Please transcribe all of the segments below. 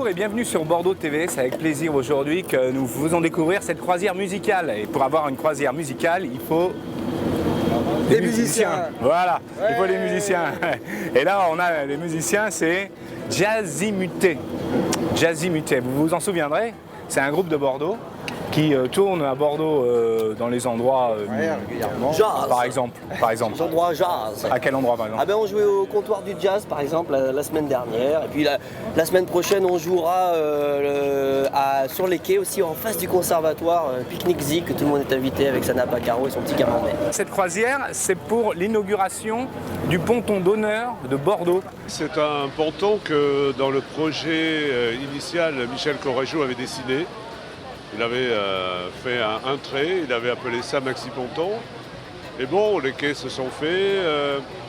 Bonjour et bienvenue sur Bordeaux TV. C'est avec plaisir aujourd'hui que nous vous faisons découvrir cette croisière musicale. Et pour avoir une croisière musicale, il faut des musiciens. Voilà, ouais. Il faut des musiciens. Et là, on a les musiciens, c'est Jazimuté. Jazimuté, vous vous en souviendrez, c'est un groupe de Bordeaux qui tourne à Bordeaux dans les endroits régulièrement. Jazz. Par exemple. Les endroits jazz. À quel endroit par exemple? Ah ben on jouait au comptoir du jazz par exemple la semaine dernière. Et puis la semaine prochaine on jouera sur les quais aussi en face du conservatoire, Pique-Nique Zik, que tout le monde est invité avec sa nappe à carreaux et son petit camembert. Cette croisière, c'est pour l'inauguration du ponton d'honneur de Bordeaux. C'est un ponton que dans le projet initial, Michel Corajou avait dessiné. Il avait fait un trait, il avait appelé ça Maxi Ponton. Et bon, les quais se sont faits.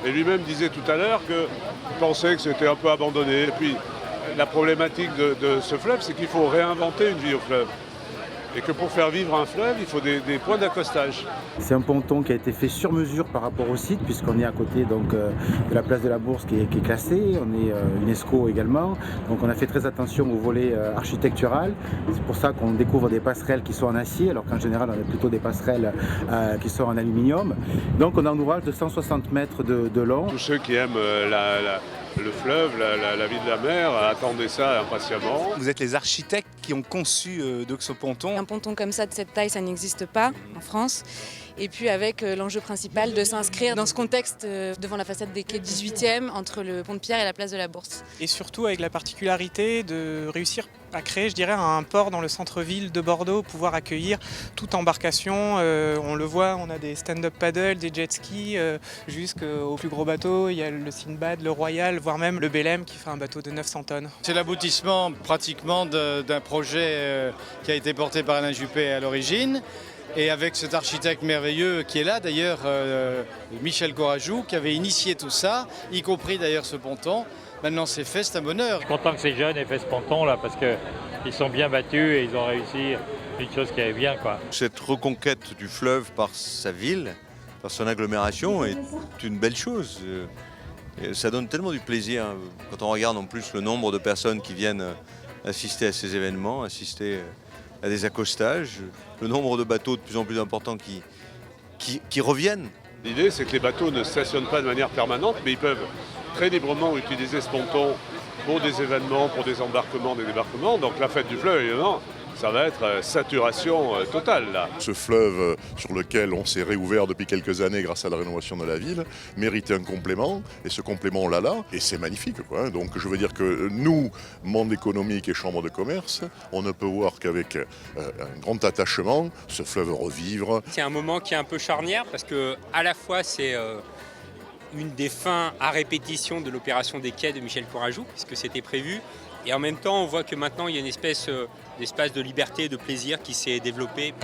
Et lui-même disait tout à l'heure qu'il pensait que c'était un peu abandonné. Et puis, la problématique de ce fleuve, c'est qu'il faut réinventer une vie au fleuve. Et que pour faire vivre un fleuve, il faut des points d'accostage. C'est un ponton qui a été fait sur mesure par rapport au site, puisqu'on est à côté donc, de la place de la Bourse qui est classée, on est UNESCO également, donc on a fait très attention au volet architectural. C'est pour ça qu'on découvre des passerelles qui sont en acier, alors qu'en général on a plutôt des passerelles qui sont en aluminium. Donc on a un ouvrage de 160 mètres de long. Tous ceux qui aiment le fleuve, la vie de la mer, attendaient ça impatiemment. Vous êtes les architectes qui ont conçu donc ce ponton. Un ponton comme ça, de cette taille, ça n'existe pas en France. Et puis avec l'enjeu principal de s'inscrire dans ce contexte devant la façade des quais 18e, entre le pont de Pierre et la place de la Bourse. Et surtout avec la particularité de réussir à créer, je dirais, un port dans le centre-ville de Bordeaux, pouvoir accueillir toute embarcation. On le voit, on a des stand-up paddle, des jet skis, jusqu'aux plus gros bateaux. Il y a le Sinbad, le Royal, voire même le Belém qui fait un bateau de 900 tonnes. C'est l'aboutissement pratiquement d'un projet qui a été porté par Alain Juppé à l'origine. Et avec cet architecte merveilleux qui est là d'ailleurs, Michel Corajou, qui avait initié tout ça, y compris d'ailleurs ce ponton. Maintenant c'est fait, c'est un bonheur. Je suis content que ces jeunes aient fait ce ponton là parce qu'ils sont bien battus et ils ont réussi une chose qui est bien, quoi. Cette reconquête du fleuve par sa ville, par son agglomération est une belle chose. Et ça donne tellement du plaisir quand on regarde en plus le nombre de personnes qui viennent assister à ces événements, assister à des accostages, le nombre de bateaux de plus en plus importants qui reviennent. L'idée, c'est que les bateaux ne stationnent pas de manière permanente, mais ils peuvent très librement utiliser ce ponton pour des événements, pour des embarquements, des débarquements. Donc la fête du fleuve, évidemment, ça va être saturation totale là. Ce fleuve sur lequel on s'est réouvert depuis quelques années grâce à la rénovation de la ville méritait un complément et ce complément on l'a là et c'est magnifique quoi. Donc je veux dire que nous, monde économique et chambre de commerce, on ne peut voir qu'avec un grand attachement ce fleuve revivre. C'est un moment qui est un peu charnière parce que à la fois c'est une des fins à répétition de l'opération des quais de Michel Corajou puisque c'était prévu. Et en même temps, on voit que maintenant, il y a une espèce d'espace de liberté et de plaisir qui s'est développé.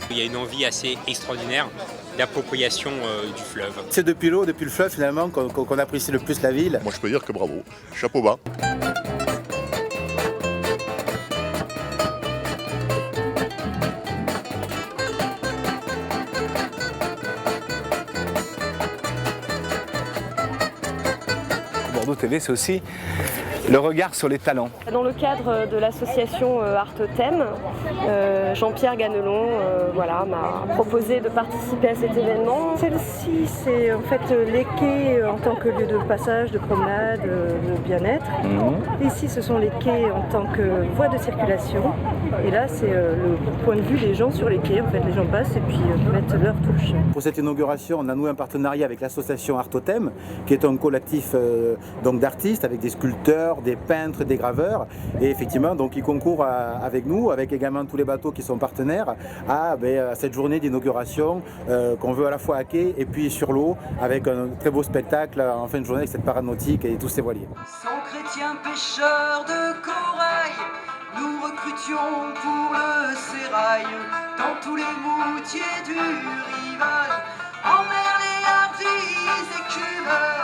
Il y a une envie assez extraordinaire d'appropriation du fleuve. C'est depuis l'eau, depuis le fleuve finalement qu'on apprécie le plus la ville. Moi je peux dire que bravo, chapeau bas. Bordeaux TV, c'est aussi le regard sur les talents. Dans le cadre de l'association Art Thème, Jean-Pierre Ganelon m'a proposé de participer à cet événement. Celle-ci, c'est en fait les quais en tant que lieu de passage, de promenade, de bien-être. Ici, ce sont les quais en tant que voie de circulation. Et là, c'est le point de vue des gens sur les quais. En fait, les gens passent et puis mettent leur touche. Pour cette inauguration, on a noué un partenariat avec l'association Art Thème, qui est un collectif donc d'artistes avec des sculpteurs, sculpteurs, des peintres, des graveurs. Et effectivement, donc ils concourent avec nous, avec également tous les bateaux qui sont partenaires, à cette journée d'inauguration qu'on veut à la fois à quai et puis sur l'eau, avec un très beau spectacle en fin de journée avec cette parade nautique et tous ces voiliers. Sans chrétien pêcheur de corail, nous recrutions pour le sérail, dans tous les moutiers du rivage, en mer les hardis écumeurs.